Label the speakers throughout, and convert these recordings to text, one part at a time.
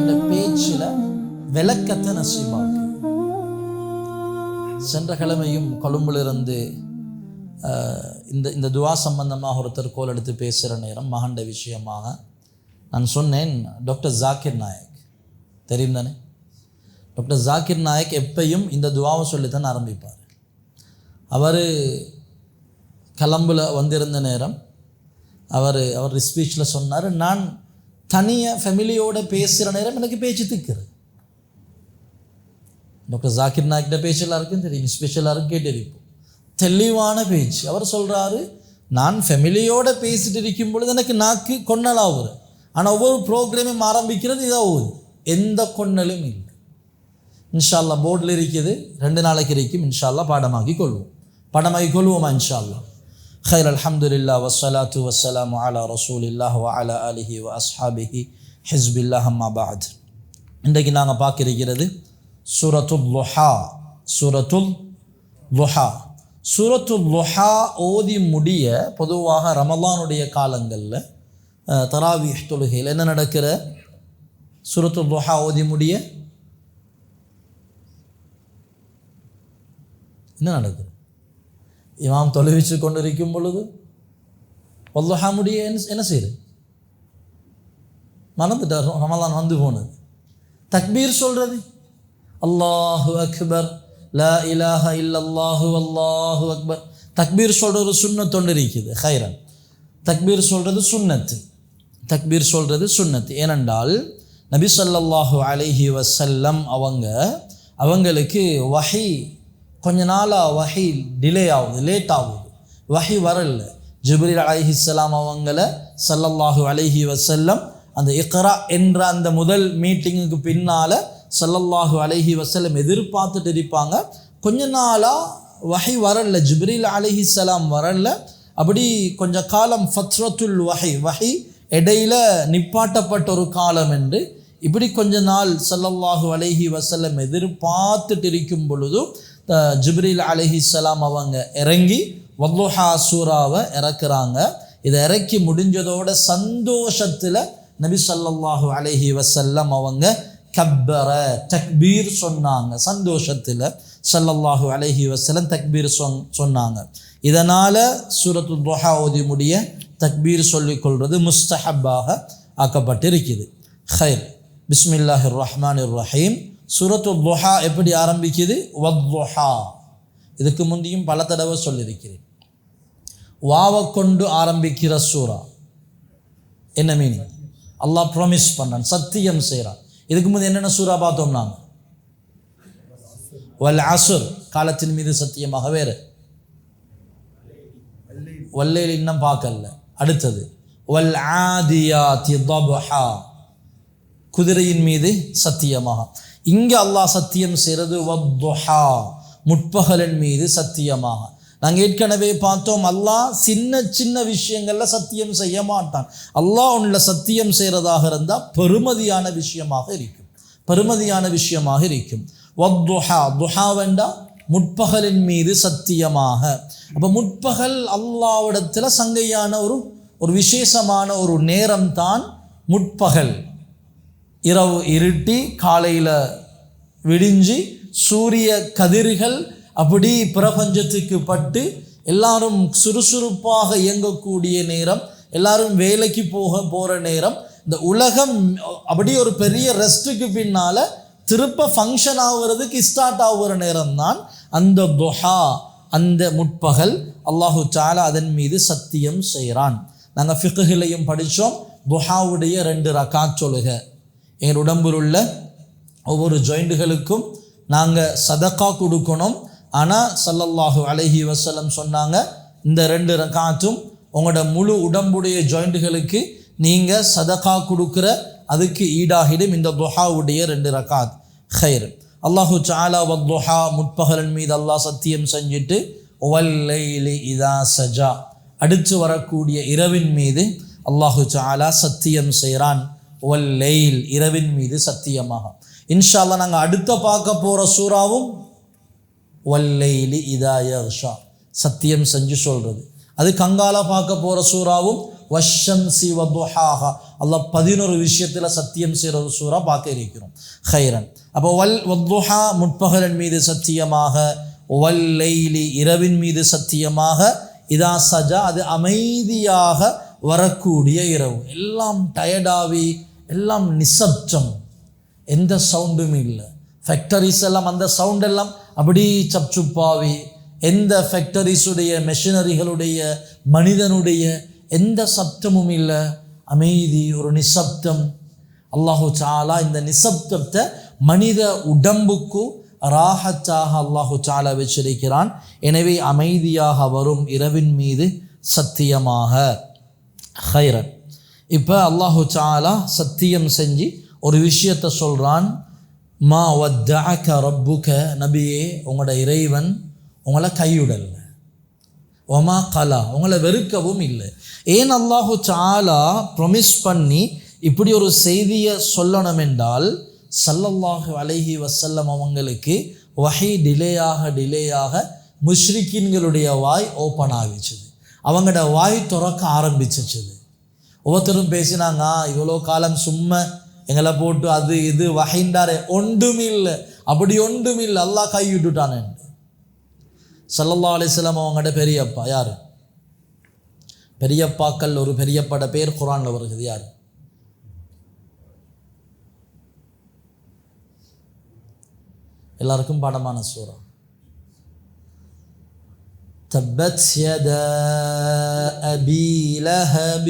Speaker 1: இந்த பேச்சில் விளக்கத்தை நசீபாக்கு. சென்ற கிழமையும் கொழும்பிலிருந்து இந்த துவா சம்பந்தமாக ஒருத்தர் கோல் எடுத்து பேசுகிற நேரம் மகண்ட விஷயமாக நான் சொன்னேன், டாக்டர் ஜாக்கிர் நாயக் தெரியும் தானே? டாக்டர் ஜாக்கிர் நாயக் எப்பையும் இந்த துவாவை சொல்லித்தான் ஆரம்பிப்பார். அவர் கலம்பில் வந்திருந்த நேரம் அவர் ஸ்பீச்சில் சொன்னார், நான் தனியாக ஃபேமிலியோடு பேசுகிற நேரம் எனக்கு பேச்சு திக்குது. டாக்டர் ஜாக்கிர் நாயக்கிட்ட பேச்சு எல்லாருக்கும் தெரியும், ஸ்பெஷலாக கேட்டிருப்போம், தெளிவான பேச்சு. அவர் சொல்கிறாரு, நான் ஃபேமிலியோடு பேசிட்டு இருக்கும் பொழுது எனக்கு நாக்கு கொன்னலாகுது, ஆனால் ஒவ்வொரு ப்ரோக்ராமும் ஆரம்பிக்கிறது இதாவது எந்த கொன்னலும் இல்லை. இன்ஷா அல்லா போர்டில் இருக்குது, 2 நாளைக்கு இருக்கும். இன்ஷா அல்லா பாடமாக்கி கொள்வோமா இன்ஷா அல்லா. خير الحمد لله والصلاة والسلام على رسول الله وعلى آله وأصحابه حزب الله أما بعد. இன்றைக்கு நாங்கள் பார்க்கிறது சூரத்துல் லுஹா ஓதி முடிய பொதுவாக ரமலானுடைய காலங்களில் தராவீஹ் தொழுகையில் என்ன நடக்கிற? சூரத்துல் லுஹா ஓதி முடிய என்ன நடக்குது? இமாம் தொலைவிச்சு கொண்டு இருக்கும் பொழுது வல்லுஹா முடிய என்ன செய்யுது? மறந்துட்டார், ரமலான் வந்து போனது. தக்பீர் சொல்றது, அல்லாஹு அக்பர், லா இலாஹ இல்லல்லாஹு அல்லாஹு அக்பர். தக்பீர் சொல்கிற ஒரு சுன்னத் ஒன்று இருக்குது. ஹைரன், தக்பீர் சொல்கிறது சுன்னத்து. ஏனென்றால் நபி ஸல்லல்லாஹு அலைஹி வஸல்லம் அவங்களுக்கு வஹி கொஞ்ச நாளாக வஹி லேட் ஆகுது, வஹி வரல. ஜிப்ரீல் அலைஹிஸ்ஸலாம் அவங்கள ஸல்லல்லாஹு அலைஹி வஸல்லம் அந்த இக்ரா என்ற அந்த முதல் மீட்டிங்குக்கு பின்னால் ஸல்லல்லாஹு அலைஹி வஸல்லம் எதிர்பார்த்துட்டு இருப்பாங்க. கொஞ்ச நாளாக வஹி வரல, ஜிப்ரீல் அலைஹிஸ்ஸலாம் வரல. அப்படி கொஞ்ச காலம் ஃபத்ரத்துல் வஹி இடையில நிப்பாட்டப்பட்ட ஒரு காலம் என்று இப்படி கொஞ்ச நாள் ஸல்லல்லாஹு அலைஹி வஸல்லம் எதிர்பார்த்துட்டு இருக்கும் பொழுதும் ஜிப்ரீல் அலைஹிஸ்ஸலாம் அவங்க இறங்கி வல்லுஹா சூராவை இறக்குறாங்க. இதை இறக்கி முடிஞ்சதோட சந்தோஷத்தில் நபி ஸல்லல்லாஹு அலைஹி வஸல்லம் அவங்க தக்பீர் சொன்னாங்க. சந்தோஷத்தில் ஸல்லல்லாஹு அலைஹி வஸல்லம் தக்பீர் சொன்னாங்க. இதனால் சூரத்துல் லுஹா ஓதி முடிய தக்பீர் சொல்லிக்கொள்வது முஸ்தஹப்பாக ஆக்கப்பட்டிருக்குது. ஹைர், பிஸ்மில்லாஹிர் ரஹ்மானிர் ரஹீம். சூரத்துல் லுஹா எப்படி ஆரம்பிக்குது? வத்லுஹா. இதுக்கு முந்தியும் பல தடவை சொல்லியிருக்கிறேன். வாவை கொண்டு ஆரம்பிக்கிற சூரா என்ன மீனிங்? அல்லாஹ் ப்ராமிஸ் பண்ணான், சத்தியம் செய்கிறான். இதுக்கு முந்தைய என்னென்ன சூரா பார்த்தோம் நாங்கள்? வல் அஸ்ர், காலத்தின் மீது சத்தியமாக. வேறு வல்லைல் இன்னும் பார்க்கல. அடுத்தது வல் ஆதியாத்தி தப்ஹா, குதிரையின் மீது சத்தியமாக. இங்கே அல்லாஹ் சத்தியம் செய்கிறது வத்துஹா, முற்பகலின் மீது சத்தியமாக. நாங்கள் ஏற்கனவே பார்த்தோம், அல்லாஹ் சின்ன விஷயங்களில் சத்தியம் செய்ய மாட்டான். அல்லாஹ் ஒன்றில் சத்தியம் செய்கிறதாக இருந்தால் பெருமதியான விஷயமாக இருக்கும். வத்துஹா, துஹா வேண்டாம், முற்பகலின் மீது சத்தியமாக. அப்போ முற்பகல் அல்லாஹ்விடத்தில் சங்கையான ஒரு விசேஷமான ஒரு நேரம் தான் முற்பகல். இரவு இருட்டி காலையில் விடிஞ்சு சூரிய கதிர்கள் அப்படி பிரபஞ்சத்துக்கு பட்டு எல்லாரும் சுறுசுறுப்பாக இயங்கக்கூடிய நேரம், எல்லாரும் வேலைக்கு போகிற நேரம், இந்த உலகம் அப்படி ஒரு பெரிய ரெஸ்ட்டுக்கு பின்னால் திருப்ப ஃபங்க்ஷன் ஆகுறதுக்கு ஸ்டார்ட் ஆகுற நேரம் தான் அந்த துஹா, அந்த முற்பகல். அல்லாஹு தஆலா அதன் மீது சத்தியம் செய்கிறான். நாங்கள் ஃபிக்ஹிலையும் படித்தோம், துஹாவுடைய 2 ரகாத் தொழுகை. எங்கள் உடம்பில் உள்ள ஒவ்வொரு ஜாயிண்ட்டுகளுக்கும் நாங்கள் சதக்கா கொடுக்கணும். ஆனால் ஸல்லல்லாஹு அலைஹி வஸல்லம் சொன்னாங்க, இந்த 2 ரகாத்தும் உங்களோட முழு உடம்புடைய ஜாயிண்ட்டுகளுக்கு நீங்கள் சதக்கா கொடுக்குற அதுக்கு ஈடாகிடும் இந்த துஹாவுடைய 2 ரகாத். ஹைர், அல்லாஹு தஆலா வத்துஹா, முற்பகலின் மீது அல்லாஹ் சத்தியம் செஞ்சுட்டு வல்லைலி இதா சஜா, அடுத்து வரக்கூடிய இரவின் மீது அல்லாஹு தஆலா சத்தியம் செய்கிறான். வல்லைல், இரவின் மீது சத்தியமாக. இன்ஷா அல்லாஹ் நாங்கள் அடுத்த பார்க்க போகிற சூறாவும் வல்லைலி இதா யக்ஷா, சத்தியம் செஞ்சு சொல்கிறது. அது கங்கால பார்க்க போகிற சூறாவும் வஷ்ஷம்சி வதுஹாஹா. அல்லாஹ் 11 விஷயத்தில் சத்தியம் செய்கிற ஒரு சூறா பார்க்க இருக்கிறோம். ஹைரன். அப்போ வத்துஹா முற்பகலின் மீது சத்தியமாக, வல்லைலி இரவின் மீது சத்தியமாக, இதா சஜா அது அமைதியாக வரக்கூடிய இரவு. எல்லாம் டயர்டாகி எல்லாம் நிசப்தம், எந்த சவுண்டும் இல்லை. ஃபேக்டரிஸ் எல்லாம் அந்த சவுண்ட் எல்லாம் அப்படி சப்சுப்பாவி, எந்த ஃபேக்டரிஸுடைய மெஷினரிகளுடைய மனிதனுடைய எந்த சப்தமும் இல்லை, அமைதி, ஒரு நிசப்தம். அல்லாஹு தஆலா இந்த நிசப்தத்தை மனித உடம்புக்கு ராஹத்தாக அல்லாஹு தஆலா வச்சிருக்கிறான். எனவே அமைதியாக வரும் இரவின் மீது சத்தியமாக. ஹைரன். இப்போ அல்லாஹு தஆலா சத்தியம் செஞ்சு ஒரு விஷயத்தை சொல்கிறான். மா வத்தஅக ரப்புக, நபியே உங்களோட இறைவன் உங்களை கையுடல், ஒமா கலா உங்களை வெறுக்கவும் இல்லை. ஏன் அல்லாஹு தஆலா ப்ரொமிஸ் பண்ணி இப்படி ஒரு செய்தியை சொல்லணும் என்றால், ஸல்லல்லாஹு அலைஹி வஸல்லம் அவங்களுக்கு வஹி டிலேயாக முஷ்ரிக்கீன்களுடைய வாய் ஓப்பன் ஆகிச்சுது, அவங்களோட வாய் திறக்க ஆரம்பிச்சிச்சுது. ஒவ்வொருத்தரும் பேசினாங்க, இவ்வளோ காலம் சும்மா எங்களை போட்டு அது இது வஹிண்டாரே, ஒன்றுமில்லை, அப்படி ஒன்றுமில்லை, அல்லாஹ் கைவிட்டுட்டானே. ஸல்லல்லாஹு அலைஹி வஸல்லம் அவங்களோட பெரியப்பா யார்? பெரியப்பாக்கள் ஒரு பெரியப்பாட பேர் குர்ஆனில் வருகிறது. யார்? எல்லாருக்கும் பாடமான சூரா. தப்பத் யதா அபீ லஹப்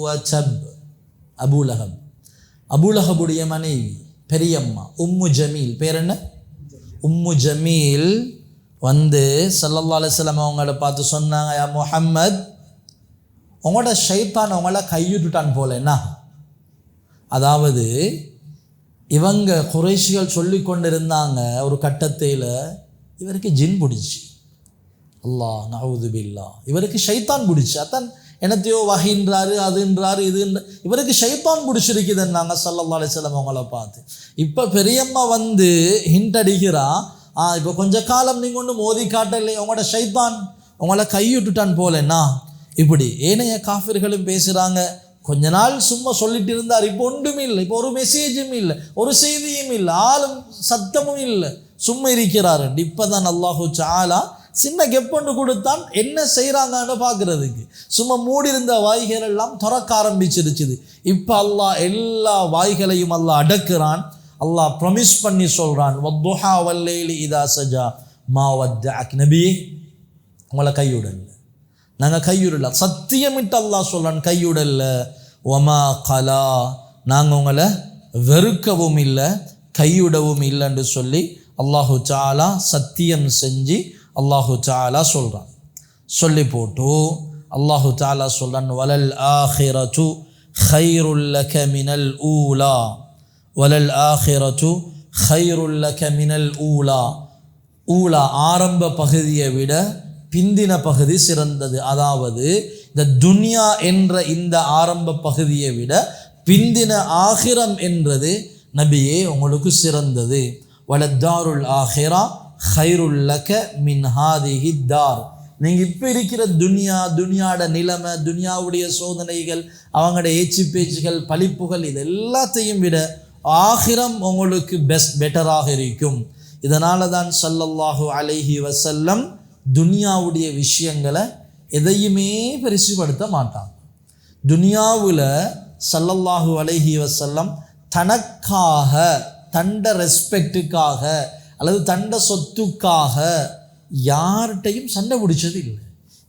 Speaker 1: வ தப். அபூ லஹப், அபூ லஹபுடைய மனைவி பெரியம்மா உம்மு ஜமீல். பேர் என்ன? உம்மு ஜமீல் வந்து ஸல்லல்லாஹு அலைஹி வஸல்லம் அவங்கள பார்த்து சொன்னாங்க, யா முஹம்மத், உங்களோட ஷைத்தான் உங்களை கைவிட்டுட்டான் போலன்னா. அதாவது இவங்க குறைஷிகள் சொல்லி கொண்டு இருந்தாங்க ஒரு கட்டத்தில், இவருக்கு ஜின் பிடிச்சி, அல்லாஹ் நஊது பில்லாஹ், இவருக்கு ஷைத்தான் பிடிச்சி, அதான் என்னத்தையோ வஹின்றாரு அதுன்றாரு இதுன்ற, இவருக்கு ஷைத்தான் பிடிச்சிருக்குதுன்னாங்க ஸல்லல்லாஹு அலைஹி வஸல்லம் அவங்கள பார்த்து. இப்போ பெரியம்மா வந்து ஹிண்ட் அடிக்கிறா, இப்போ கொஞ்ச காலம் நீங்கள் ஒன்று மோதி காட்டலை, உங்களோட ஷைத்தான் உங்களை கைவிட்டுட்டான் போலன்னா. இப்படி ஏனைய காஃபிர்களும் பேசுகிறாங்க. கொஞ்ச நாள் சும்மா சொல்லிட்டு இருந்தார், இப்போ ஒன்றும் இல்லை, இப்போ ஒரு மெசேஜும் இல்லை, ஒரு செய்தியும் இல்லை, ஆளும் சத்தமும் இல்லை, சும்மா இருக்கிறாரு. இப்போ தான் அல்லாஹு தஆலா சின்ன கெப்பொண்டு கொடுத்தான், என்ன செய்கிறாங்கன்னு பார்க்குறதுக்கு. சும்மா மூடி இருந்த வாய்கள் எல்லாம் திறக்க ஆரம்பிச்சிருச்சுது. இப்போ அல்லாஹ் எல்லா வாய்களையும் அல்லாஹ் அடக்குறான். அல்லாஹ் ப்ரொமிஸ் பண்ணி சொல்கிறான், வத்துஹா வல்லைலி இதா சஜா மா வத்தஅக். நபியே உங்களை கையுடல்ல, நாங்கள் கையுடல, சத்தியமிட்டு அல்லாஹ் சொல்கிறான் கையுடல்ல. ஒமா கலா, நாங்கள் உங்களை வெறுக்கவும் இல்லை கையுடவும் இல்லைன்னு சொல்லி அல்லாஹு தஆலா சத்தியம் செஞ்சு அல்லாஹு தஆலா சொல்கிறான். சொல்லி போட்டு அல்லாஹு தஆலா சொல்கிறான், வலல் ஆஹிரத்து ഖൈറുൽ ലക മിനல் ஊலா, வலல் ஆஹிரத்து ഖൈറുல் லக மினல் ஊலா. ஊலா ஆரம்ப பகுதியை விட பிந்தின பகுதி சிறந்தது. அதாவது இந்த துன்யா என்ற இந்த ஆரம்ப பகுதியை விட பிந்தின ஆகிரம் என்றது நபியே உங்களுக்கு சிறந்தது. வலத்தாருல் ஆஹிரா ഖൈറുல் லக மின் ஹாதிஹி தார். நீங்கள் இப்போ இருக்கிற துன்யாட நிலைமை, துன்யாவுடைய சோதனைகள், அவங்களோட ஏச்சு பேச்சுகள், பழிப்புகள், இது எல்லாத்தையும் விட ஆகிரம் உங்களுக்கு பெட்டராக இருக்கும். இதனால தான் ஸல்லல்லாஹு அலைஹி வஸல்லம் துன்யாவுடைய விஷயங்களை எதையுமே பெருசுபடுத்த மாட்டாங்க. துன்யாவில் ஸல்லல்லாஹு அலைஹி வஸல்லம் தனக்காக, தண்ட ரெஸ்பெக்டுக்காக அல்லது தண்ட சொத்துக்காக யார்கிட்டையும் சண்டை பிடிச்சது இல்லை,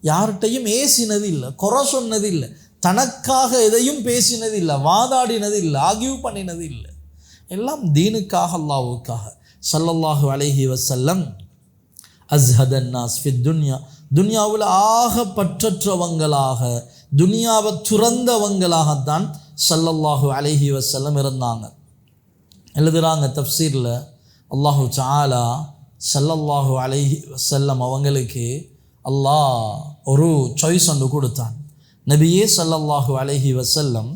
Speaker 1: யார்கிட்டையும் ஏசினது இல்லை, குறை சொன்னது இல்லை, தனக்காக எதையும் பேசினது இல்லை, வாதாடினது இல்லை, ஆர்கியூ பண்ணினது இல்லை. எல்லாம் தீனுக்காக, அல்லாஹ்வுக்காக. ஸல்லல்லாஹு அலைஹி வஸல்லம் அஸ்ஹதன் நாஸ் ஃபித் துன்யா, துன்யாவில் ஆக பற்றற்றவங்களாக, துன்யாவை துறந்தவங்களாகத்தான் ஸல்லல்லாஹு அலைஹி வஸல்லம் இருந்தாங்க. எழுதுகிறாங்க தஃப்சீரில், அல்லாஹு தஆலா ஸல்லல்லாஹு அலைஹி வஸல்லம் அவங்களுக்கு அல்லாஹ் ஒரு சாய்ஸ் ஒன்று கொடுத்தான். நபியே ஸல்லல்லாஹு அலைஹி வஸல்லம்,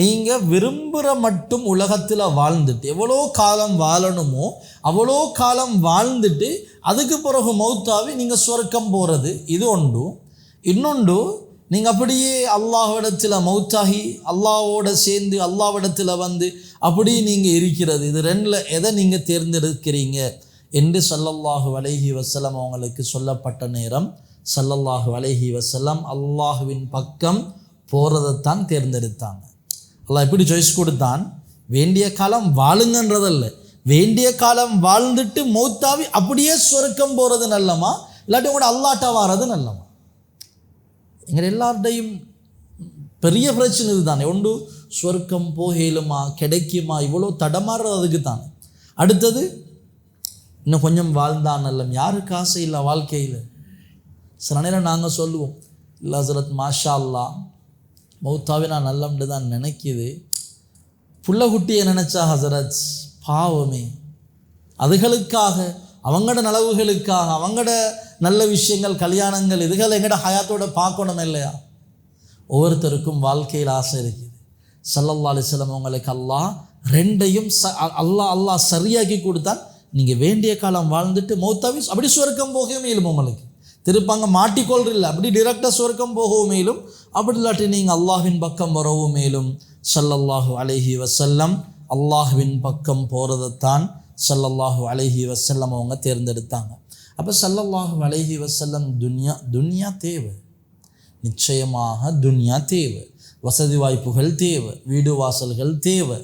Speaker 1: நீங்கள் விரும்புகிற மட்டும் உலகத்தில் வாழ்ந்துட்டு எவ்வளோ காலம் வாழணுமோ அவ்வளோ காலம் வாழ்ந்துட்டு அதுக்கு பிறகு மௌத்தாவி நீங்கள் சொர்க்கம் போகிறது, இது ஒன்று. இன்னொன்று, நீங்கள் அப்படியே அல்லாஹ்விடத்தில் மௌத்தாகி அல்லாஹ்வோட சேர்ந்து அல்லாஹ்விடத்தில் வந்து அப்படி நீங்கள் இருக்கிறது, இது ரெண்டில் எதை நீங்கள் தேர்ந்தெடுக்கிறீங்க என்று ஸல்லல்லாஹு அலைஹி வஸல்லம் அவங்களுக்கு சொல்லப்பட்ட நேரம் ஸல்லல்லாஹு அலைஹி வஸல்லம் அல்லாஹ்வின் பக்கம் போகிறதைத்தான் தேர்ந்தெடுத்தாங்க. அல்லாஹ் எப்படி சாய்ஸ் கொடுத்தான்? வேண்டிய காலம் வாழுங்கன்றதல்ல, வேண்டிய காலம் வாழ்ந்துட்டு மௌத்தாவி அப்படியே சொர்க்கம் போகிறது நல்லமா, இல்லாட்டி உங்களோட அல்லாட்ட வாரது நல்லமா? எங்கள் எல்லார்டையும் பெரிய பிரச்சனை இதுதானே. ஒன்று சொர்க்கம் போகலுமா கிடைக்குமா, இவ்வளோ தடமாறுறது அதுக்கு தானே. அடுத்தது இன்னும் கொஞ்சம் வாழ்ந்தான் நல்லம். யாருக்கு ஆசை இல்லை வாழ்க்கையில்? சில நேரம் நாங்கள் சொல்லுவோம், இல்லை ஹஸரத் மாஷா அல்லா மௌத்தாவே நான் நல்லம்னு தான் நினைக்கிது, புள்ள குட்டியை நினச்சா ஹஸரத் பாவமே, அதுகளுக்காக அவங்களோட நலவுகளுக்காக அவங்களோட நல்ல விஷயங்கள் கல்யாணங்கள் இதுகள் எங்கட ஹயாத்தோட பார்க்கணும் இல்லையா? ஒவ்வொருத்தருக்கும் வாழ்க்கையில் ஆசை இருக்குது. ஸல்லல்லாஹு அலைஹி வஸல்லம் அவங்களுக்கு அல்லாஹ் ரெண்டையும் அல்லாஹ் சரியாக்கி கொடுத்தான். நீங்கள் வேண்டிய காலம் வாழ்ந்துட்டு மௌத்தாவி அப்படி சொர்க்கம் போகவே மேலும் உங்களுக்கு திருப்பாங்க மாட்டிக்கொள்றில்லை, அப்படி டிரெக்டாக சொர்க்கம் போகவும் மேலும், அப்படி இல்லாட்டி நீங்கள் அல்லாஹ்வின் பக்கம் வரவும் மேலும். ஸல்லல்லாஹு அலைஹி வஸல்லம் அல்லாஹ்வின் பக்கம் போகிறதைத்தான் ஸல்லல்லாஹு அலைஹி வஸல்லம் அவங்க தேர்ந்தெடுத்தாங்க. அப்போ ஸல்லல்லாஹு அலைஹி வஸல்லம் துன்யா தேவை, நிச்சயமாக துன்யா தேவை, வசதி வாய்ப்புகள் தேவை, வீடு வாசல்கள் தேவை,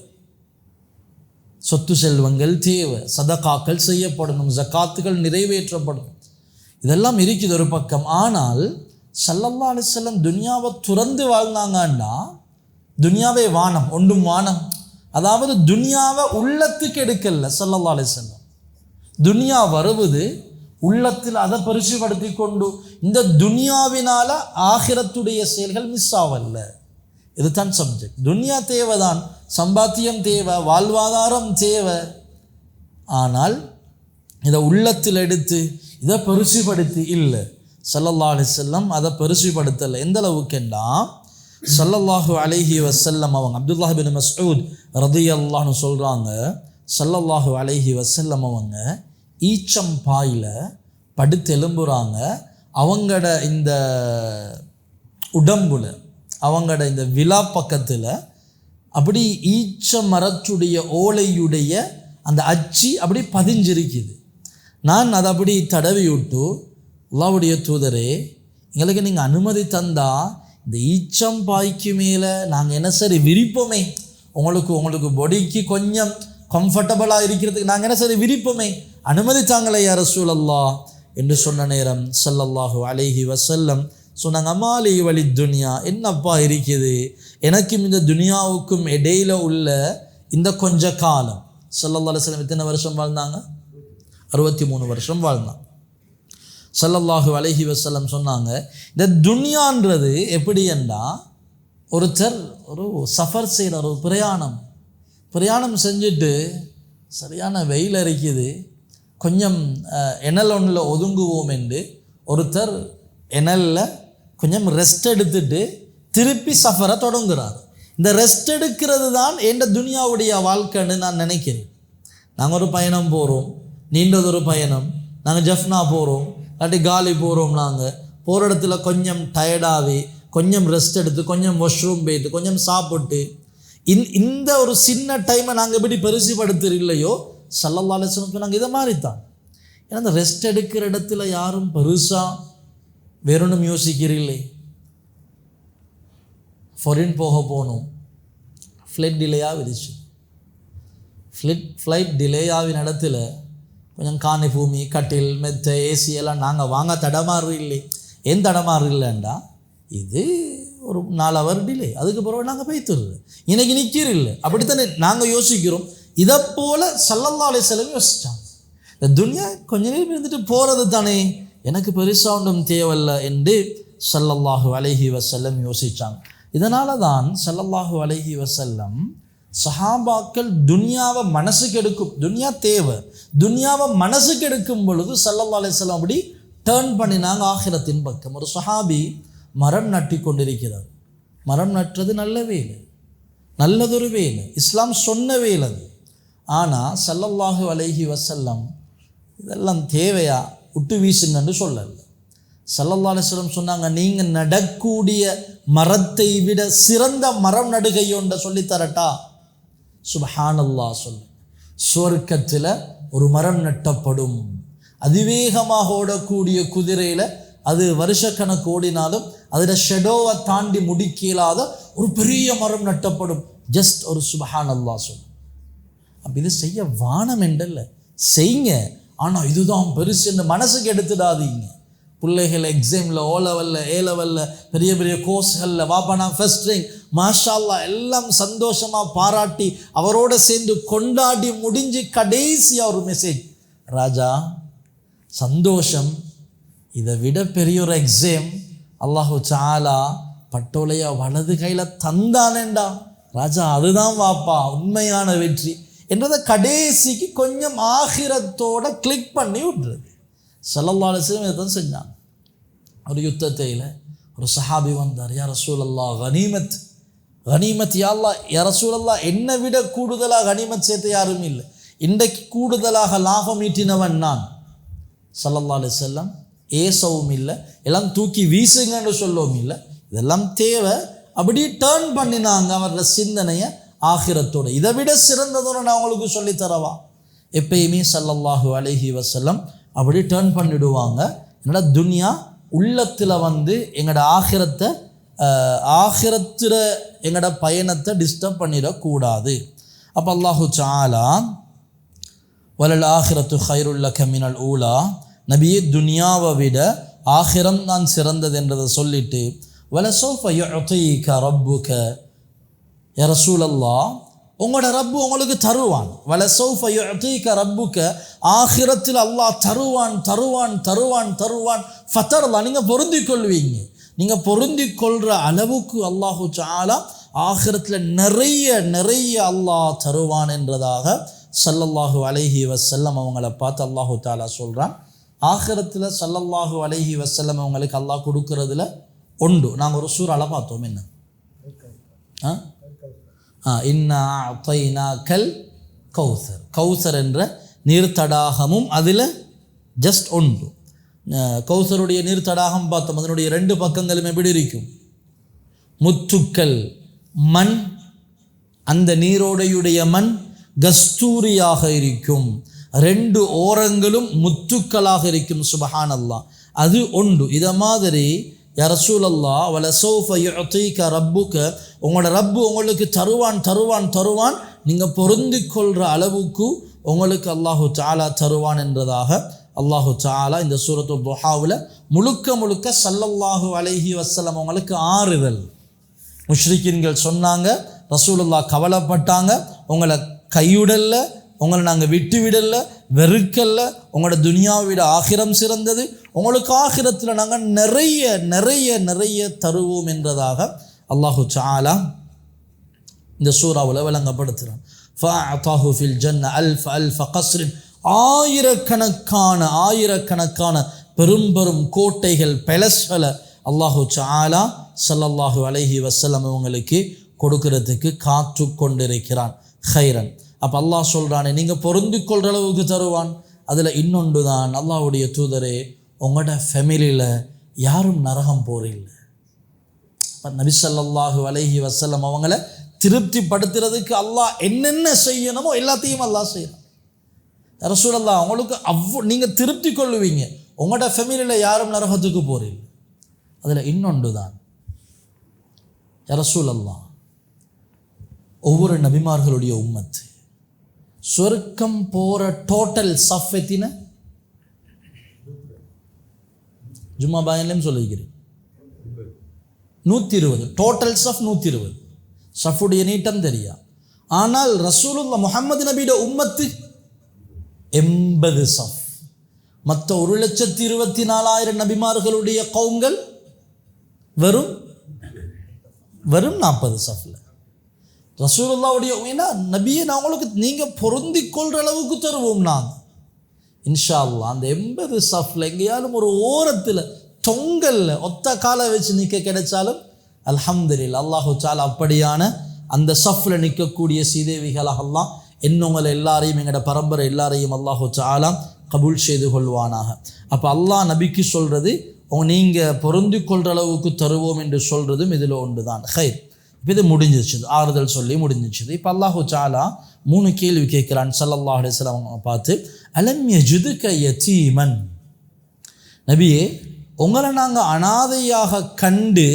Speaker 1: சொத்து செல்வங்கள் தேவை, சதகாக்கள் செய்யப்படணும், ஜக்காத்துகள் நிறைவேற்றப்படணும், இதெல்லாம் இருக்குது ஒரு பக்கம். ஆனால் ஸல்லல்லாஹு அலைஹி வஸல்லம் துன்யாவை துறந்து வாழ்ந்தாங்கன்னா துன்யாவே வானம் ஒன்றும் வானம், அதாவது துன்யாவை உள்ளத்துக்கு எடுக்கல ஸல்லல்லாஹு அலைஹி வஸல்லம். துன்யா வருவது உள்ளத்தில் அதை பரிசுபடுத்தி கொண்டு இந்த துன்யாவினால ஆகிரத்துடைய செயல்கள் மிஸ் ஆகல. இதுதான் சப்ஜெக்ட். துன்யா தேவைதான், சம்பாத்தியம் தேவை, வாழ்வாதாரம் தேவை, ஆனால் இதை உள்ளத்தில் எடுத்து இதை பரிசுபடுத்தி இல்லை. ஸல்லல்லாஹு அலைஹி வஸல்லம் அதை பரிசுபடுத்தலை. எந்த அளவுக்குன்னா ஸல்லல்லாஹு அலைஹி வஸல்லம் அவங்க அப்துல்லாஹ் பின் மஸ்ஊத் ரலியல்லாஹு அன்ஹு சொல்கிறாங்க, ஸல்லல்லாஹு அலைஹி வஸல்லம் அவங்க ஈச்சம் பாயில் படுத்து எலும்புறாங்க. அவங்களோட இந்த உடம்புல அவங்களோட இந்த விழா பக்கத்தில் அப்படி ஈச்ச மரத்துடைய ஓலையுடைய அந்த அச்சு அப்படி பதிஞ்சிருக்குது. நான் அதை அப்படி தடவி விட்டு, அல்லாஹ்வுடைய தூதரே எங்களுக்கு நீங்கள் அனுமதி தந்தா இந்த ஈச்சம் பாய்க்கு மேலே நாங்கள் என்ன சரி விரிப்போமே, உங்களுக்கு பொடிக்கு கொஞ்சம் கம்ஃபர்டபுளாக இருக்கிறதுக்கு நாங்கள் என்ன சரி விரிப்போமே, அனுமதி தாங்களே யா ரசூலல்லாஹ் என்று சொன்ன நேரம் ஸல்லல்லாஹு அலைஹி வஸல்லம் சொன்னாங்க, அமாலி வலி துன்யா, என்னப்பா இருக்குது எனக்கும் இந்த துனியாவுக்கும் இடையில உள்ள இந்த கொஞ்ச காலம். ஸல்லல்லாஹு அலைஹி வஸல்லம் எத்தனை வருஷம் வாழ்ந்தாங்க? 63 வருஷம் வாழ்ந்தாங்க. ஸல்லல்லாஹு அலைஹி வஸல்லம் சொன்னாங்க, இந்த துன்யான்றது எப்படி என்றால் ஒருத்தர் ஒரு சஃபர் செய்கிற ஒரு பிரயாணம் செஞ்சுட்டு சரியான வெயில் அரிக்குது, கொஞ்சம் எனல் ஒன்றில் ஒதுங்குவோம் என்று ஒருத்தர் எனலில் கொஞ்சம் ரெஸ்ட் எடுத்துட்டு திருப்பி சஃபரை தொடங்குறார். இந்த ரெஸ்ட் எடுக்கிறது தான் என்ற துனியாவுடைய வாழ்க்கைன்னு நான் நினைக்கிறேன். நாங்கள் ஒரு பயணம் போகிறோம், நீண்டதொரு பயணம், நாங்கள் ஜஃப்னா போகிறோம், இல்லாட்டி காலி போகிறோம், நாங்கள் போகிற இடத்துல கொஞ்சம் டயர்டாகி கொஞ்சம் ரெஸ்ட் எடுத்து கொஞ்சம் வாஷ்ரூம் போயிட்டு கொஞ்சம் சாப்பிட்டு இந்த ஒரு சின்ன டைமை நாங்கள் எப்படி பெருசுபடுத்துறது இல்லையோ, ஸல்லல்லாஹு அலைஹி வஸல்லம் சொன்னாங்க இதை மாதிரி தான். ஏன்னா அந்த ரெஸ்ட் எடுக்கிற இடத்துல யாரும் பெருசாக வேறொன்றும் யோசிக்கிறீங்களே. ஃபாரின் போகணும், ஃப்ளைட் டிலே ஆகிடுச்சு. ஃப்ளைட் டிலே ஆகின இடத்துல கொஞ்சம் காணி பூமி கட்டில் மெத்தை ஏசி எல்லாம் நாங்கள் வாங்க தடமாறு இல்லை. ஏன் தடமாறு இல்லைண்டா இது ஒரு 4 ஹவர் டிலே, அதுக்கு பிறகு நாங்கள் போய்த்துடுறது, இன்னைக்கு நிற்கிறதில்லை. அப்படித்தானே நாங்கள் யோசிக்கிறோம். இதை போல் ஸல்லல்லாஹு அலைஹி வஸல்லம் யோசித்தாங்க. இந்த துன்யா கொஞ்ச நேரம் இருந்துட்டு போகிறது தானே, எனக்கு பெருசாக ஒன்றும் தேவையில்லை என்று ஸல்லல்லாஹு அலைஹி வஸல்லம் யோசித்தாங்க. இதனால தான் ஸல்லல்லாஹு அலைஹி வஸல்லம் சஹாபாக்கள் துன்யாவை மனசுக்கு எடுக்கும், துன்யா தேவை, துன்யாவை மனசுக்கு எடுக்கும் பொழுது ஸல்லல்லாஹு அலைஹி வஸல்லம் அப்படி டேர்ன் பண்ணினாங்க ஆகிரத்தின் பக்கம். ஒரு சஹாபி மரம் நட்டி கொண்டிருக்கிறார். மரம் நட்டுறது நல்ல வேலை, நல்லதொரு வேலை, இஸ்லாம் சொன்ன வேலை அது. ஆனால் ஸல்லல்லாஹு அலைஹி வஸல்லம் இதெல்லாம் தேவையா விட்டு வீசுங்கன்னு சொல்லலை. ஸல்லல்லாஹு அலைஹி வஸல்லம் சொன்னாங்க, நீங்கள் நடக்கூடிய மரத்தை விட சிறந்த மரம் நடுகையோண்ட சொல்லித்தரட்டா? சுப்ஹானல்லாஹ் சொல்லு. சுவர்க்கத்தில் ஒரு மரம் நட்டப்படும். அதிவேகமாக ஓடக்கூடிய குதிரையில் அது வருஷக்கணக்கு ஓடினாலும் அதில் ஷெடோவை தாண்டி முடிக்கலாத ஒரு பெரிய மரம் நட்டப்படும். ஜஸ்ட் ஒரு சுப்ஹானல்லாஹ் சொல்லு. அப்போ இது செய்ய வானம் என்றல்ல, செய்யுங்க. ஆனால் இதுதான் பெருசுன்னு மனசுக்கு எடுத்துடாதீங்க. பிள்ளைகள் எக்ஸாமில், ஓ லெவலில், ஏ லெவலில், பெரிய பெரிய கோர்ஸ்களில் வாப்பா நான் ஃபர்ஸ்ட் ரேங்க் மாஷா அல்லாஹ் எல்லாம் சந்தோஷமாக பாராட்டி அவரோட சேர்ந்து கொண்டாடி முடிஞ்சு கடைசியாக ஒரு மெசேஜ், ராஜா சந்தோஷம், இதை விட பெரிய ஒரு எக்ஸாம் அல்லாஹு தஆலா பட்டோலையா வலது கையில் தந்தானேண்டா ராஜா, அதுதான் வாப்பா உண்மையான வெற்றி என்றதை கடைசிக்கு கொஞ்சம் ஆகிரத்தோட கிளிக் பண்ணி விட்டுறது. ஸல்லல்லாஹு அலைஹி வஸல்லம் இதை தான் செஞ்சாங்க. ஒரு யுத்தத்தையில் ஒரு சஹாபி வந்தார், யா ரசூலல்லாஹ் கனீமத் கனீமத், யா அல்லாஹ், யா ரசூலல்லாஹ் என்னை விட கூடுதலாக கனீமத் சேர்த்து யாரும் இல்லை, இன்றைக்கு கூடுதலாக லாபம் ஈட்டினவன் நான். ஸல்லல்லாஹு அலைஹி வஸல்லம் ஏசவும் இல்லை, எல்லாம் தூக்கி வீசுங்கன்னு சொல்லவும் இல்லை, இதெல்லாம் தேவை. அப்படி டேர்ன் பண்ணினாங்க அவரோட சிந்தனையை ஆகிரத்தோடு. இதை விட சிறந்ததோடு நான் உங்களுக்கு சொல்லித்தரவா? எப்பயுமே ஸல்லல்லாஹு அலைஹி வஸல்லம் அப்படி டேர்ன் பண்ணிவிடுவாங்க. என்னோட துனியா உள்ளத்தில் எங்களோட ஆகிரத்தில் எங்களோட பயணத்தை டிஸ்டர்ப் பண்ணிடக்கூடாது. அப்போ அல்லாஹு தஆலா வலல் ஆகிரத்து ஹைருல் லக மினல் ஊலா, நபியே துனியாவை விட ஆகிரம் தான் சிறந்தது என்றதை சொல்லிட்டு, வலசௌஃப யுஅதீக ரப்புக, யா ரசூலல்லாஹ் உங்களோட ரப்பு உங்களுக்கு தருவான். வலசௌஃப யுஅதீக ரப்புக, ஆகிரத்தில் அல்லாஹ் தருவான் தருவான் தருவான் தருவான். ஃபதர்லா, நீங்கள் பொருந்திக் கொள்வீங்க. நீங்கள் பொருந்திக் கொள்கிற அளவுக்கு அல்லாஹு தஆலா ஆகிரத்தில் நிறைய நிறைய அல்லாஹ் தருவான் என்றதாக ஸல்லல்லாஹு அலைஹி வஸல்லம் அவங்கள பார்த்து அல்லாஹு தஆலா சொல்கிறான். ஆகிரத்தில் ஸல்லல்லாஹு அலைஹி வஸல்லம் அவங்களுக்கு அல்லாஹ் கொடுக்கறதுல உண்டு. நாங்கள் ஒரு சூறால பார்த்தோம், என்ன இன்னா அஅதைனாக்கல் கௌசர், கௌசர் என்ற நீர்த்தடாகமும் அதில் ஜஸ்ட் உண்டு. கௌசருடைய நீர்த்தடாகம் பார்த்தோம், அதனுடைய 2 பக்கங்களும் எப்படி இருக்கும்? முத்துக்கள், மண், அந்த நீரோடையுடைய மண் கஸ்தூரியாக இருக்கும், 2 ஓரங்களும் முத்துக்களாக இருக்கும். சுப்ஹானல்லாஹ், அது உண்டு. இதை மாதிரி யா ரசூலல்லாஹ் வலசௌஃப யுஅதீக ரப்புக, உங்களோட ரப்பு உங்களுக்கு தருவான் தருவான் தருவான், நீங்கள் பொருந்திக் கொள்கிற அளவுக்கு உங்களுக்கு அல்லாஹு தஆலா தருவான் என்றதாக அல்லாஹு தஆலா இந்த சூரத்துல் துஹாவில் முழுக்க முழுக்க ஸல்லல்லாஹு அலைஹி வஸல்லம் அவங்களுக்கு ஆறுதல். முஷ்ரிக்கீன்கள் சொன்னாங்க, ரசூலுல்லாஹ் கவலைப்பட்டாங்க, உங்களை கையுடல்ல, உங்களை நாங்கள் விட்டு விடல, வெறுக்கல்ல, உங்களோட துனியாவை விட ஆகிரம் சிறந்தது, உங்களுக்கு ஆகிரத்தில் நாங்கள் நிறைய நிறைய நிறைய தருவோம் என்றதாக அல்லாஹு தஆலா இந்த சூறாவில் விளங்கப்படுத்துகிறான். ஃபஅஅதாஹு ஃபில் ஜன்ன அல்ஃப அல்ஃப கஸ்ரின், ஆயிரக்கணக்கான ஆயிரக்கணக்கான பெரும் பெரும் கோட்டைகள், பெலஸ்களை அல்லாஹு தஆலா ஸல்லல்லாஹு அலைஹி வஸல்லம் அவங்களுக்கு கொடுக்கறதுக்கு காத்து கொண்டிருக்கிறான். ஹைரன். அப்போ அல்லாஹ் சொல்கிறானே, நீங்கள் பொருந்திக் கொள்கிற அளவுக்கு தருவான். அதில் இன்னொன்று தான், அல்லாஹ்வுடைய தூதரே, உங்களோட ஃபேமிலியில் யாரும் நரகம் போறில்லை. இப்போ நபி ஸல்லல்லாஹு அலைஹி வஸல்லம் அவங்கள திருப்திப்படுத்துறதுக்கு அல்லாஹ் என்னென்ன செய்யணுமோ எல்லாத்தையும் அல்லாஹ் செய்யணும். ரசூலல்லாஹ் அவங்களுக்கு நீங்கள் திருப்தி கொள்ளுவீங்க, உங்களோட ஃபேமிலியில் யாரும் நரகத்துக்கு போறில்லை. அதில் இன்னொன்று தான், ரசூலல்லாஹ் ஒவ்வொரு நபிமார்களுடைய உம்மத்து சொர்க்கம் போற டோட்டல் சஃப் எத்தின? ஜும்மா பாயன்லையும் சொல்லிக்கிறேன், 120. டோட்டல் சஃப் 120. சஃபுடைய நீட்டம் தெரியா. ஆனால் ரசூலுல்லாஹ் முஹம்மது நபியோட உம்மத்து 80 சஃப். மற்ற 1,24,000 நபிமார்களுடைய கவுங்கள் வெறும் 40 சஃப்ல. ரசூலுல்லாஹ்வுடைய ஏன்னா நபியை நான் உங்களுக்கு நீங்கள் பொருந்திக் கொள்கிற அளவுக்கு தருவோம் நாங்கள் இன்ஷா அல்லாஹ். அந்த 80 சஃப்ல எங்கேயாலும் ஒரு ஓரத்தில் தொங்கல்ல ஒத்த காலை வச்சு நிற்க கிடைச்சாலும் அல்ஹம்துலில்லாஹ். அல்லாஹு தஆலா அப்படியான அந்த சஃப்ல நிற்கக்கூடிய சீதேவிகளாக அல்லாஹ் என்னவங்களை எல்லாரையும், எங்களோட பரம்பரை எல்லாரையும் அல்லாஹு தஆலா கபூல் செய்து கொள்வானாக. அப்போ அல்லாஹ் நபிக்கு சொல்கிறது, நீங்கள் பொருந்தி கொள்கிற அளவுக்கு தருவோம் என்று சொல்கிறதும் இதில் ஒன்று தான். ஹைர், இப்போ இது முடிஞ்சிச்சு, ஆறுதல் சொல்லி முடிஞ்சிச்சு. இப்போ அல்லாஹு தஆலா 3 கேள்வி கேட்குறான் ஸல்லல்லாஹு அலைஹி வஸல்லம் பார்த்து. அலம் யஜிதுக யதீமன், நபியே உங்களை நாங்கள் அனாதையாக கண்டு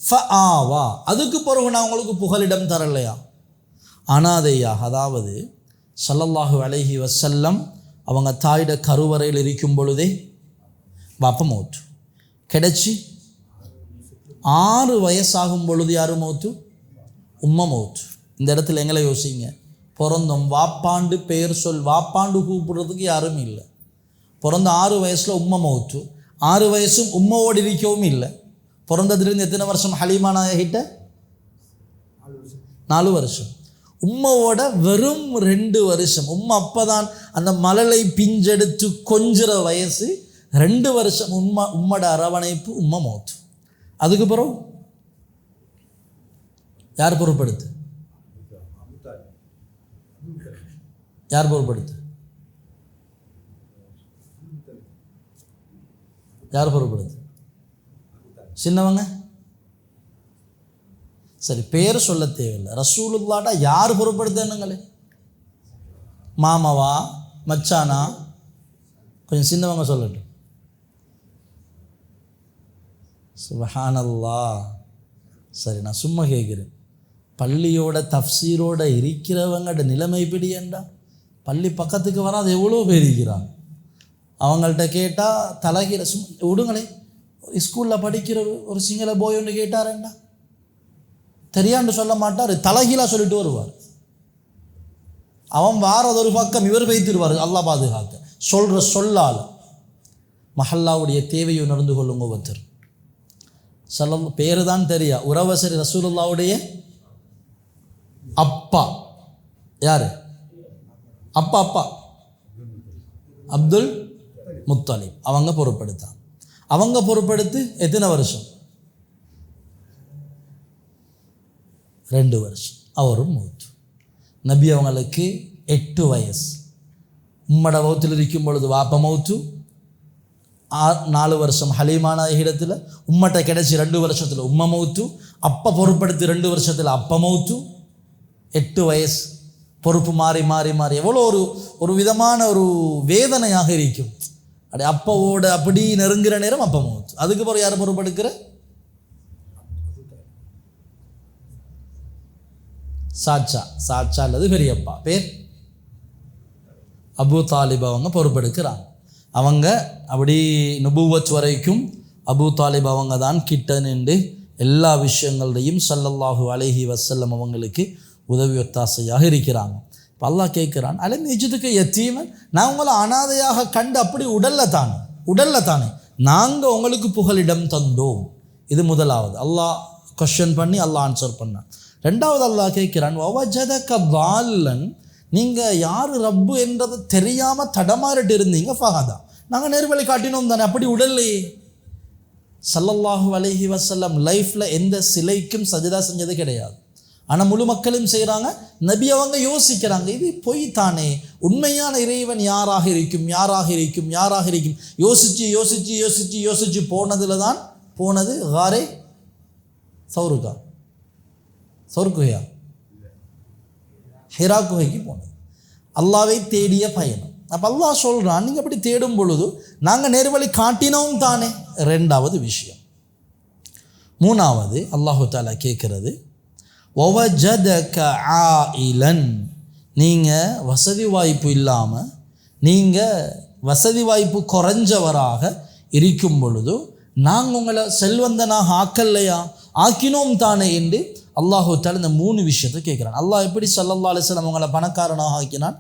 Speaker 1: ஃபஆவா, அதுக்கு பிறகு நான் உங்களுக்கு புகலிடம் தரலையா? அனாதையாக, அதாவது ஸல்லல்லாஹு அலைஹி வஸல்லம் அவங்க தாயிட கருவறையில் இருக்கும் பொழுதே பாப்பா மௌத்து கிடைச்சி 6 வயசாகும் பொழுது யார் மௌத்து? உம்மா மௌத்து. இந்த இடத்துல எங்களை யோசிங்க, பிறந்தோம் வாப்பாண்டு பெயர் சொல், வாப்பாண்டு கூப்பிடுறதுக்கு யாரும் இல்லை. பிறந்த 6 வயசில் உம்மா மௌத்து, 6 வயசும் உம்மாவோடு இருக்கவும் இல்லை. பிறந்ததுலேருந்து எத்தனை வருஷம் ஹலீமா நாயகிட்ட? 4 வருஷம். உம்மாவோட வெறும் 2 வருஷம். உம்மா அப்போ தான் அந்த மழலை பிஞ்செடுத்து கொஞ்சிற வயசு. 2 வருஷம் உம்மோட அரவணைப்பு, உம்மா மௌத்து. அதுக்கு பிறகு யார் பொறுப்படுத்து? யார் பொறுப்படுத்து? யார் பொறுப்படுத்து? சின்னவங்க. சரி, பேர் சொல்ல தேவையில்லை. ரசூலுல்லாஹ்டா யார் பொறுப்படுத்துங்களே? மாமாவா, மச்சானா? கொஞ்சம் சின்னவங்க சொல்லட்டும். சுப்ஹானல்லாஹ். சரி, நான் சும்மா கேட்குறேன், பள்ளியோட தஃப்சீரோட இருக்கிறவங்கட நிலைமை இப்படி ஏண்டா? பள்ளி பக்கத்துக்கு வராது எவ்வளோ பேர் இருக்கிறாங்க. அவங்கள்ட்ட கேட்டால் தலகீழ விடுங்களே. ஸ்கூலில் படிக்கிற ஒரு சிங்கள போய் ஒன்று கேட்டாரேண்டா, தெரியாண்டு சொல்ல மாட்டார், தலகீழாக சொல்லிட்டு வருவார். அவன் வாரது ஒரு பக்கம், இவர் வைத்திருவார். அல்லாஹ் பாதுகாக்க. சொல்கிற சொல்லால் மஹல்லாவுடைய தேவையை உணர்ந்து கொள்ளுங்க. ஒருத்தர் பேரு தான் தெரியா, உறவசரி ரசூலுல்லாவுடைய அப்பா. யாரு அப்பா? அப்பா அப்துல் முத்தலிப். அவங்க பொறுப்படுத்தான். அவங்க பொறுப்படுத்து எத்தனை வருஷம்? 2 வருஷம். அவரும் மௌத்து. நபி அவங்களுக்கு 8 வயசு. உம்மட மௌத்தில் இருக்கும் பொழுது வாப்ப மௌத்து. 4 வருஷம் ஹலீமா நாயகிடத்தில். உம்மட்ட கிடைச்சி 2 வருஷத்தில் உம்ம மௌத்து. அப்பா பொறுப்படுத்தி 2 வருஷத்தில் அப்பா மௌத்து. 8 வயசு. பொறுப்பு மாறி மாறி மாறி எவ்வளோ ஒரு விதமான ஒரு வேதனையாக இருக்கும். அப்படி அப்பாவோட அப்படி நெருங்குற நேரம் அப்பா மௌத்து. அதுக்கு பிறகு யார் பொறுப்படுக்கிற? சாட்சா அல்லது பெரியப்பா பேர் அபு தாலிப். அவங்க பொறுப்பெடுக்கிறாங்க. அவங்க அப்படி நுபுவத் வரைக்கும் அபு தாலிப் அவங்க தான் கிட்ட நின்று எல்லா விஷயங்களையும் ஸல்லல்லாஹு அலைஹி வஸல்லம் அவங்களுக்கு உதவி ஒத்தாசையாக இருக்கிறாங்க. இப்போ அல்லாஹ் கேட்குறான், அலம் யஜிதுக யதீமன், நான் உங்களை அனாதையாக கண்டு அப்படி உடல்ல தானே நாங்கள் உங்களுக்கு புகலிடம் தந்தோம். இது முதலாவது. அல்லாஹ் கொஸ்டின் பண்ணி அல்லாஹ் ஆன்சர் பண்ணான். 2வது அல்லாஹ் கேட்கிறான், வவஜதக ضالன், நீங்கள் யார் ரப்பு என்றதை தெரியாமல் தடமாறிட்டு இருந்தீங்க. ஃபஹதா, நாங்கள் நேர்வழி காட்டினோம் தானே. அப்படி உடல்லையே. ஸல்லல்லாஹு அலைஹி வஸல்லம் லைஃப்பில் எந்த சிலைக்கும் சஜதா செஞ்சது கிடையாது. ஆனால் முழு மக்களும் செய்கிறாங்க. நபி அவங்க யோசிக்கிறாங்க, இது பொய் தானே, உண்மையான இறைவன் யாராக இருக்கும் யோசிச்சு போனதில் தான் போனது காரே சௌர் குஹையா ஹிரா குகைக்கு போனது. அல்லாவை தேடிய பயணம். அப்போ அல்லாஹ் சொல்கிறான், நீங்கள் அப்படி தேடும் பொழுது நாங்கள் நேர்வழி காட்டினோம் தானே. 2வது விஷயம். 3வது அல்லாஹு தஆலா கேட்குறது, வவஜதக ஆயிலன், நீங்கள் வசதி வாய்ப்பு இல்லாமல், நீங்கள் வசதி வாய்ப்பு குறைஞ்சவராக இருக்கும் பொழுது நாங்கள் உங்களை செல்வந்தனாக ஆக்கினோம் தானே என்று அல்லாஹு தஆலா இந்த 3 விஷயத்தை கேட்குறான். அல்லாஹ் எப்படி ஸல்லல்லாஹு அலைஹி வஸல்லம் அவங்களை பணக்காரனாக ஆக்கினான்?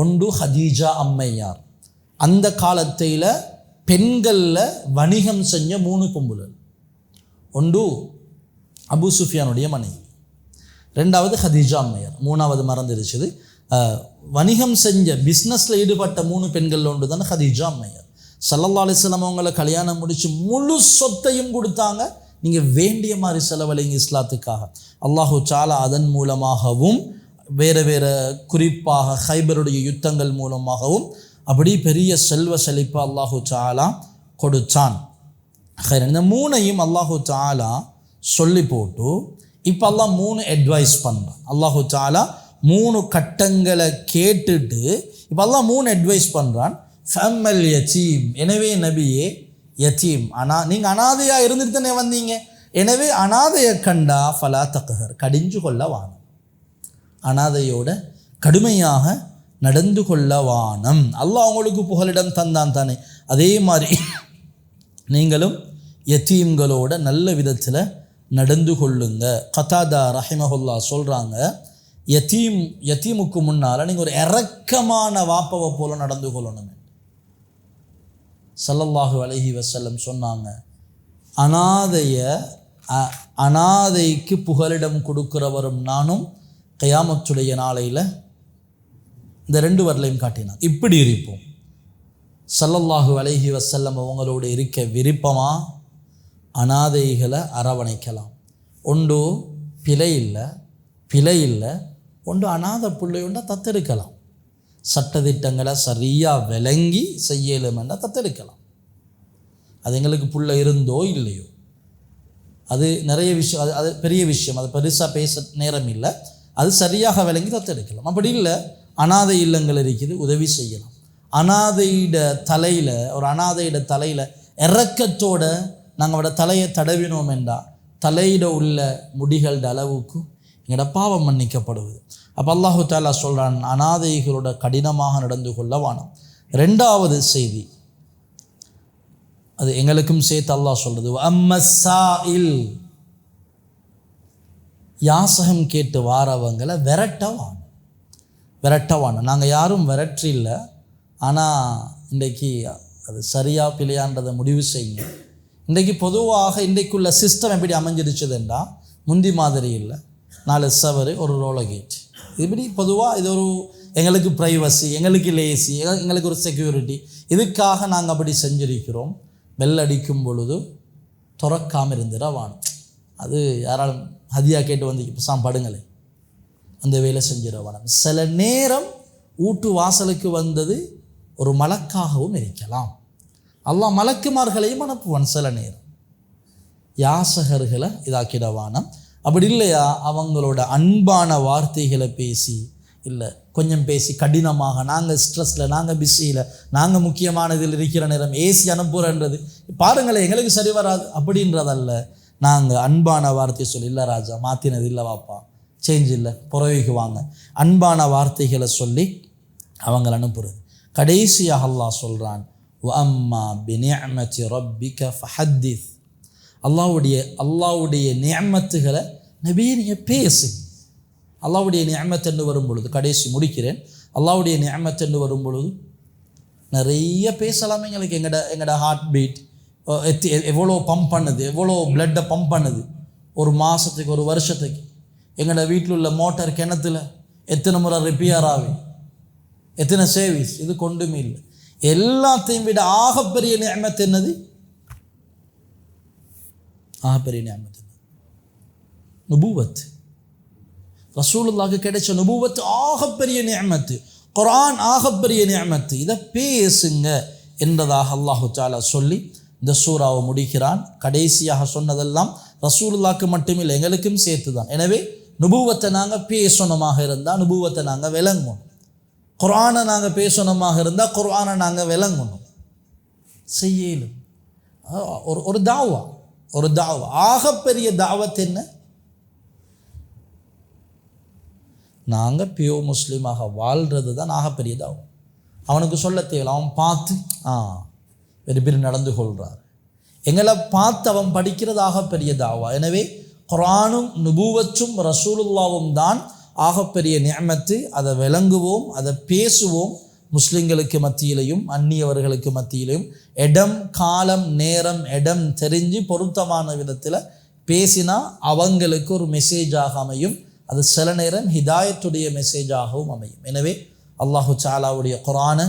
Speaker 1: ஒன்று ஹதீஜா அம்மையார். அந்த காலத்தில் பெண்களில் வணிகம் செஞ்ச 3 பொம்புகள். ஒன்று அபு சுஃபியானுடைய மனைவி, 2வது ஹதீஜா அம்மையார், 3வது மறந்துருச்சுது. வணிகம் செஞ்ச பிஸ்னஸில் ஈடுபட்ட 3 பெண்கள் ஒன்று தான் ஹதீஜா அம்மையார். ஸல்லல்லாஹு அலைஹி வஸல்லம் அவங்களை கல்யாணம் முடித்து முழு சொத்தையும் கொடுத்தாங்க. நீங்கள் வேண்டிய மாதிரி செலவழிங்க இஸ்லாத்துக்காக. அல்லாஹு தஆலா அதன் மூலமாகவும் வேறு குறிப்பாக ஹைபருடைய யுத்தங்கள் மூலமாகவும் அப்படி பெரிய செல்வ செழிப்பை அல்லாஹு தஆலா கொடுத்தான். இந்த மூணையும் அல்லாஹு தஆலா சொல்லி போட்டு இப்போ அல்லாஹ் 3 அட்வைஸ் பண்ணுறான். அல்லாஹு தஆலா 3 கட்டங்களை கேட்டுட்டு இப்போ அல்லாஹ் 3 அட்வைஸ் பண்ணுறான். ஃபம்மல் யதீம், எனவே நபியே யதீம், நீங்கள் அனாதையாக இருந்துட்டு தானே வந்தீங்க, எனவே அனாதையை கண்டா ஃபலா தக்ஹர், கடிஞ்சு கொள்ள வானம், அனாதையோட கடுமையாக நடந்து கொள்ள வானம். அல்லாஹ் அவங்களுக்கு புகலிடம் தந்தான் தானே, அதே மாதிரி நீங்களும் யதீம்களோட நல்ல விதத்தில் நடந்து கொள்ளுங்க. கதாதா ரஹிமஹுல்லா சொல்கிறாங்க, யதீமுக்கு முன்னால் நீங்கள் ஒரு இரக்கமான வாப்பவை போல நடந்து கொள்ளணும். ஸல்லல்லாஹு அலைஹி வஸல்லம் சொன்னாங்க, அனாதைக்கு புகலிடம் கொடுக்கிறவரும் நானும் கியாமத்துடைய நாளையில் இந்த 2 வரலையும் காட்டினான். இப்படி இருப்போம். ஸல்லல்லாஹு அலைஹி வஸல்லம் அவங்களோட இருக்க விருப்பமா? அனாதைகளை அரவணைக்கலாம். ஒன்று பிழை இல்லை, ஒன்று அனாதை பிள்ளையுண்டா தத்தெடுக்கலாம். சட்டத்திட்டங்களை சரியாக விளங்கி செய்யலுமெண்டா தத்தெடுக்கலாம். அது எங்களுக்கு புள்ள இருந்தோ இல்லையோ, அது நிறைய விஷயம், அது பெரிய விஷயம், அது பெருசாக பேச நேரம் இல்லை. அது சரியாக விளங்கி தத்தெடுக்கலாம். அப்படி இல்லை, அனாதை இல்லங்கள் இருக்குது, உதவி செய்யலாம். ஒரு அனாதையிட தலையில் இறக்கத்தோட நாங்கள் தலையை தடவினோம் என்றால் தலையிட உள்ள முடிகளோட அளவுக்கு எங்களோட பாவம் மன்னிக்கப்படுவது. அப்போ அல்லாஹு தஆலா சொல்கிறான், அனாதைகளோட கடினமாக நடந்து கொள்ள வானம். 2வது செய்தி, அது எங்களுக்கும் சேர்த்து அல்லாஹ் சொல்கிறது, அம்மஸ்ஸாயில், யாசகம் கேட்டு வாரவங்களை விரட்டவான. நாங்கள் யாரும் விரட்டில்லை, ஆனால் இன்றைக்கு அது சரியாக பிழையான்றதை முடிவு செய்யுங்க. இன்றைக்கு பொதுவாக இன்றைக்குள்ள சிஸ்டம் எப்படி அமைஞ்சிருச்சுதுன்றா, முந்தி மாதிரி இல்லை, 4 சவரு ஒரு ரோலகேட், இப்படி பொதுவாக இது ஒரு எங்களுக்கு ப்ரைவசி, எங்களுக்கு லேசி, எங்களுக்கு ஒரு செக்யூரிட்டி, இதுக்காக நாங்கள் அப்படி செஞ்சிருக்கிறோம். பெல் அடிக்கும் பொழுது துறக்காமல் இருந்துட வாணும். அது யாராலும் ஹதியா கேட்டு வந்து இப்போ படுங்களே, அந்த வேலை செஞ்சிட வானம். சில நேரம் ஊட்டு வாசலுக்கு வந்தது ஒரு மலக்காகவும் இருக்கலாம். அல்லாஹ் மலக்குமார்களையும் அனுப்புவான் சில நேரம். யாசகர்களை இதாக்கிடவானம். அப்படி இல்லையா, அவங்களோட அன்பான வார்த்தைகளை பேசி, இல்லை கொஞ்சம் பேசி கடினமாக, நாங்கள் ஸ்ட்ரெஸ்ஸில், நாங்கள் பிஸியில், நாங்கள் முக்கியமானதில் இருக்கிற நேரம் ஏசி அனுப்புகிறன்றது பாருங்களேன் எங்களுக்கு சரி வராது அப்படின்றதல்ல. நாங்கள் அன்பான வார்த்தை சொல்லி, இல்லை ராஜா மாற்றினது இல்லை, வாப்பா சேஞ்ச் இல்லை, புறவைக்கு வாங்க, அன்பான வார்த்தைகளை சொல்லி அவங்களை அனுப்புறது. கடைசியாக அல்லாஹ் சொல்கிறான், வஅம்மா பிநிஅமத்தி ரப்பிக ஃபஹத்திஸ், அல்லாஹ்வுடைய நிஅமத்துகளை நபியே நீங்கள் பேசு. அல்லாஹ்வுடைய நிஅமத் என்று வரும் பொழுது, கடைசி முடிக்கிறேன், அல்லாஹ்வுடைய நிஅமத் என்று வரும் பொழுது நிறைய பேசலாம். எங்களுக்கு எங்களோட ஹார்ட் பீட் எவ்வளோ பம்ப் பண்ணுது, எவ்வளோ பிளட்டை பம்ப் பண்ணுது ஒரு மாதத்துக்கு, ஒரு வருஷத்துக்கு. எங்களோட வீட்டில் உள்ள மோட்டார் கிணத்துல எத்தனை முறை ரிப்பேர் ஆகி, எத்தனை சேவிஸ், இது கொண்டுமே இல்லை. எல்லாத்தையும் விட ஆகப்பெரிய நிஅமத் என்னது? ஆகப்பெரிய நிஅமத் நுபுவத். ரசூலுல்லாஹ்க்கு கிடைச்ச நுபுவத் ஆகப்பெரிய நிஅமத். குர்ஆன் ஆகப்பெரிய நிஅமத். இதை பேசுங்க என்பதாக அல்லாஹு தஆலா சொல்லி இந்த சூறாவை முடிக்கிறான். கடைசியாக சொன்னதெல்லாம் ரசூலுல்லாஹ்க்கு மட்டுமில்லை, எங்களுக்கும் சேர்த்து தான். எனவே நுபுவத்தை நாங்கள் பேசணுமாக இருந்தால் நுபுவத்தை நாங்கள் விளங்கணும். குர்ஆனை நாங்கள் பேசணுமாக இருந்தால் குர்ஆனை நாங்கள் விளங்கணும். செய்யலும் ஒரு தாவா, ஆகப்பெரிய தாவத் என்ன? நாங்கள் பியோ முஸ்லீமாக வாழ்கிறது தான் ஆகப்பெரிய தாவா. அவனுக்கு சொல்ல தேவையில்லை, அவன் பார்த்து பெரிய பெரிய நடந்து கொள்கிறார். எங்களை பார்த்து அவன் படிக்கிறது ஆகப்பெரிய தாவா. எனவே குர்ஆனும் நுபுவத்தும் ரசூலுல்லாவும் தான் ஆகப்பெரிய நிஅமத்து. அதை விளங்குவோம், அதை பேசுவோம். முஸ்லிம்களுக்கு மத்தியிலையும் அந்நியவர்களுக்கு மத்தியிலையும் இடம் காலம் நேரம் இடம் தெரிஞ்சு பொருத்தமான விதத்தில் பேசினா அவங்களுக்கு ஒரு மெசேஜாக அமையும். அது சில நேரம் ஹிதாயத்துடைய மெசேஜாகவும் அமையும். எனவே அல்லாஹு தஆலாவுடைய குர்ஆனை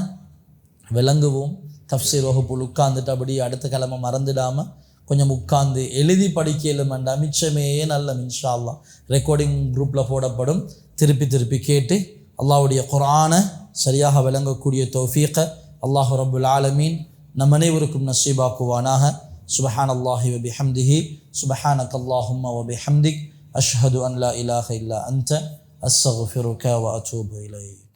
Speaker 1: விளங்குவோம். தஃப்சீர் வகுப்புள் உட்கார்ந்துட்டு அப்படி அடுத்த கிழமை மறந்துடாமல் கொஞ்சம் உட்கார்ந்து எழுதி படிக்கலும் என்ற மிச்சமே நல்ல இன்ஷா அல்லாஹ் ரெக்கார்டிங் குரூப்பில் போடப்படும். திருப்பி கேட்டு அல்லாஹ்வுடைய குர்ஆனை சரியாக விளங்கக்கூடிய தௌஃபீக அல்லாஹு ரப்புல் ஆலமீன் நம் அனைவருக்கும் நசீபாக்குவானாக. சுப்ஹானல்லாஹி வ பிஹம்திஹி சுப்ஹானக்கல்லாஹும்ம வ பிஹம்திக் அஷ்ஹது அன் லா இலாஹ இல்லா அன்த அஸ்தக்ஃபிருக வ அத்தூபு இலைக்.